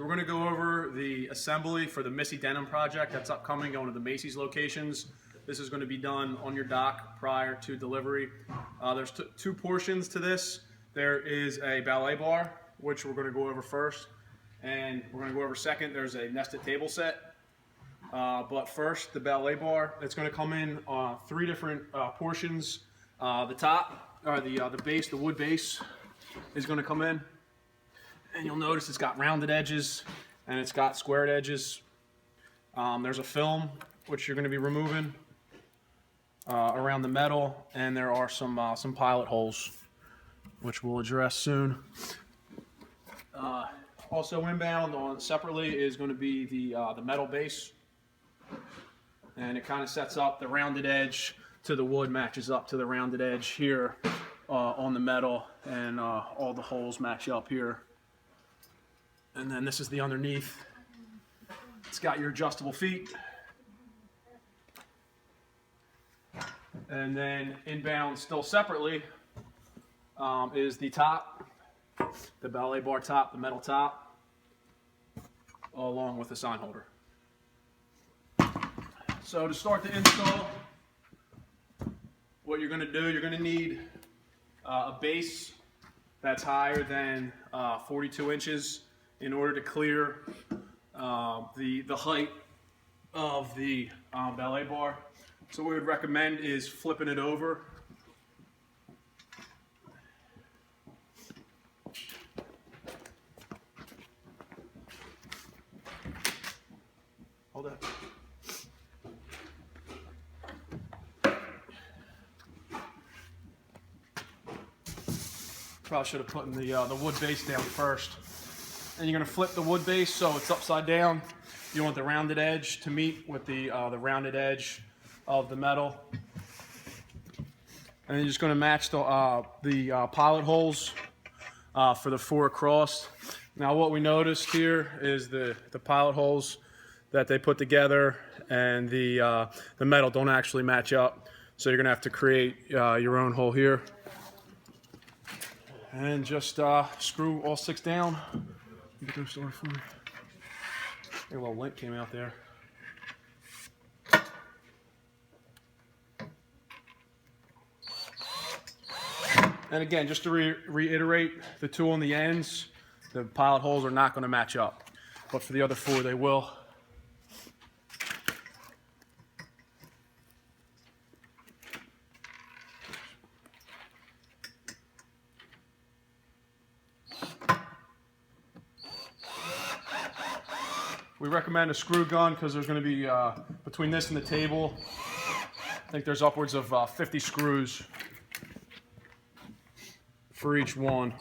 So we're going to go over the assembly for the Missy Denim project that's upcoming, going to the Macy's locations. This is going to be done on your dock prior to delivery. There's two portions to this. There is a ballet bar, which we're going to go over first, and we're going to go over second. There's a nested table set. But first, the ballet bar. It's going to come in three different portions. The top, or the base, the wood base, is going to come in. And you'll notice it's got rounded edges and it's got squared edges. There's a film which you're going to be removing around the metal, and there are some pilot holes which we'll address soon. Also inbound separately is going to be the metal base, and it kind of sets up the rounded edge to the wood, matches up to the rounded edge here on the metal, and all the holes match up here. And then this is the underneath. It's got your adjustable feet. And then inbound still separately is the top, the ballet bar top, the metal top, along with the sign holder. So to start the install, what you're going to do, you're going to need a base that's higher than 42 inches in order to clear the height of the ballet bar. So what we would recommend is flipping it over. Hold it. Probably should have put in the wood base down first. And you're going to flip the wood base so it's upside down. You want the rounded edge to meet with the rounded edge of the metal. And you're just going to match the pilot holes for the four across. Now what we noticed here is the pilot holes that they put together and the metal don't actually match up. So you're going to have to create your own hole here. And just screw all six down. Get those started for me. A little lint came out there. And again, just to reiterate, the two on the ends, the pilot holes are not going to match up. But for the other four, they will. We recommend a screw gun because there's going to be, between this and the table, I think there's upwards of 50 screws for each one.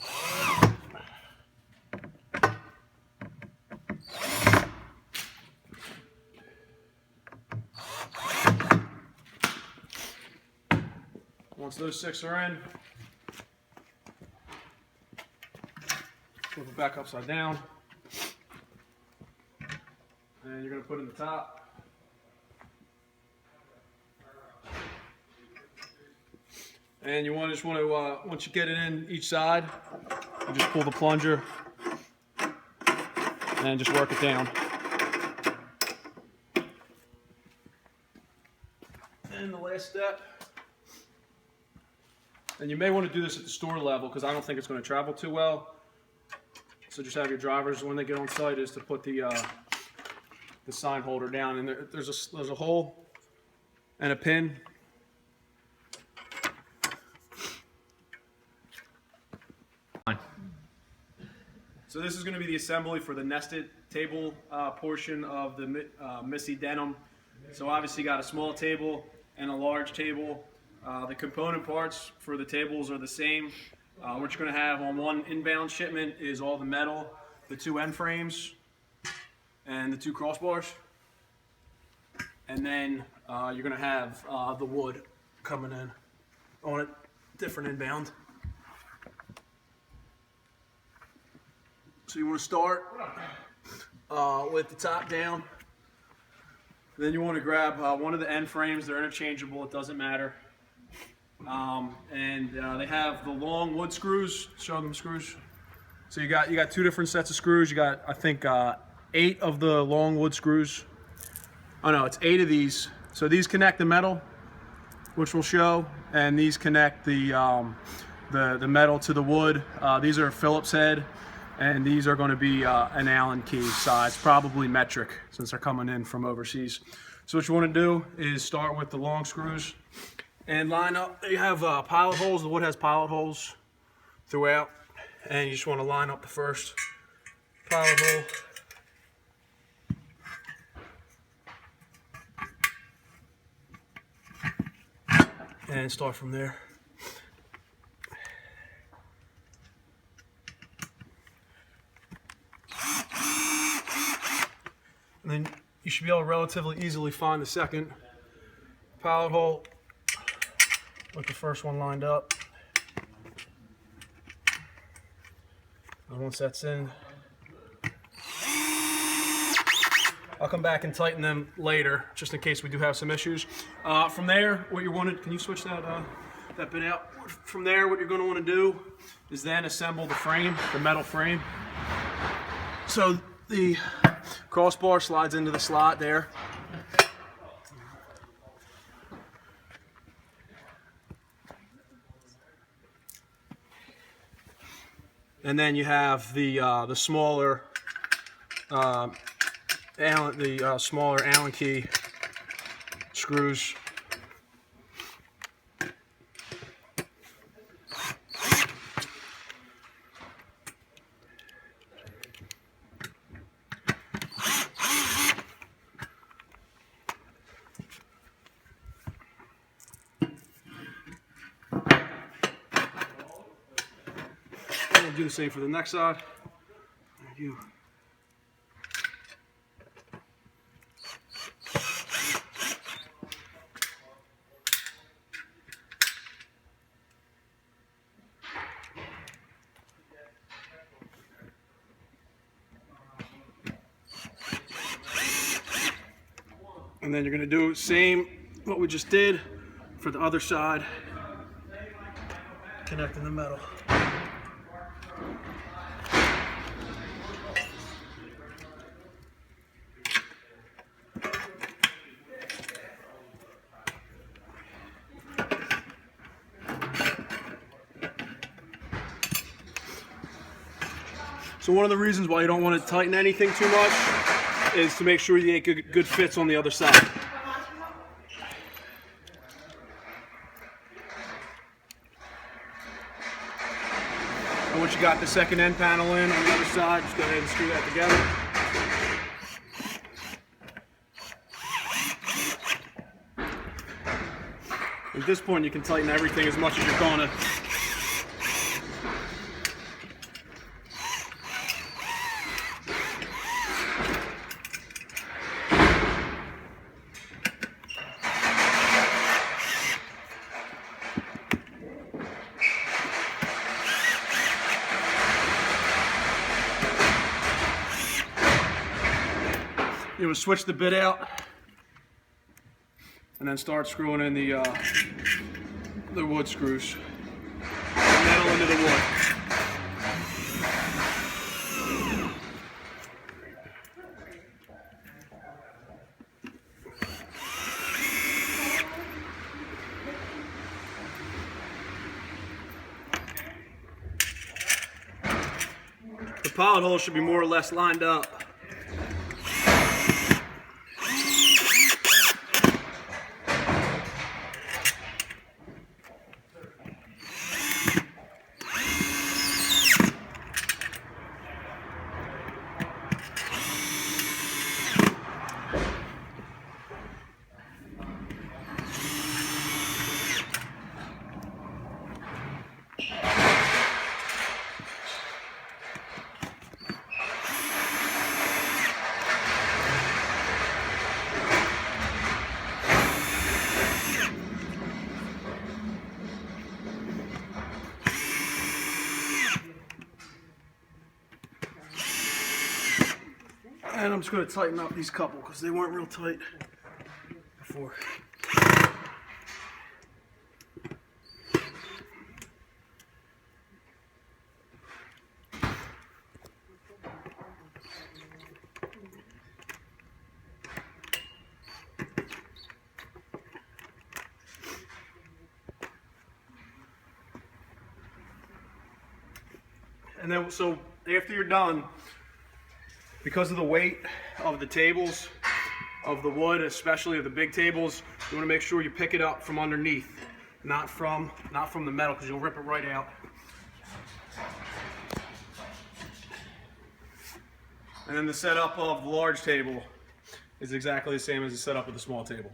Once those six are in, flip it back upside down. And you're going to put in the top. And you just want to, once you get it in each side, you just pull the plunger and just work it down. And the last step, and you may want to do this at the store level because I don't think it's going to travel too well. So just have your drivers, when they get on site, is to put the sign holder down, and there's a hole and a pin. So this is going to be the assembly for the nested table portion of the Missy Denim. So obviously you got a small table and a large table. The component parts for the tables are the same. What you're going to have on one inbound shipment is all the metal, the two end frames, and the two crossbars, and then you're going to have the wood coming in on a different inbound. So you want to start with the top down. Then you want to grab one of the end frames. They're interchangeable, it doesn't matter. And they have the long wood screws. Show them screws. So you got two different sets of screws. You got, I think, 8 of the long wood screws. Oh no, it's 8 of these. So these connect the metal, which will show, and these connect the metal to the wood. These are Phillips head, and these are going to be an Allen key size, probably metric, since they're coming in from overseas. So what you want to do is start with the long screws and line up. You have pilot holes. The wood has pilot holes throughout, and you just want to line up the first pilot hole. And start from there. And then you should be able to relatively easily find the second pilot hole with the first one lined up. And once that's in, I'll come back and tighten them later, just in case we do have some issues. From there, what you wanted, can you switch that that bit out? From there, what you're going to want to do is then assemble the frame, the metal frame. So the crossbar slides into the slot there. And then you have the smaller smaller Allen key screws. I'll do the same for the next side. Thank you. And then you're going to do same what we just did for the other side, connecting the metal. So one of the reasons why you don't want to tighten anything too much is to make sure you get good fits on the other side. And once you got the second end panel in on the other side, just go ahead and screw that together. At this point, you can tighten everything as much as you're going to. You would switch the bit out and then start screwing in the wood screws. Metal into the wood. The pilot holes should be more or less lined up. And I'm just going to tighten up these couple because they weren't real tight before. And then, so after you're done, because of the weight of the tables, of the wood, especially of the big tables, you want to make sure you pick it up from underneath, not from the metal, because you'll rip it right out. And then the setup of the large table is exactly the same as the setup of the small table.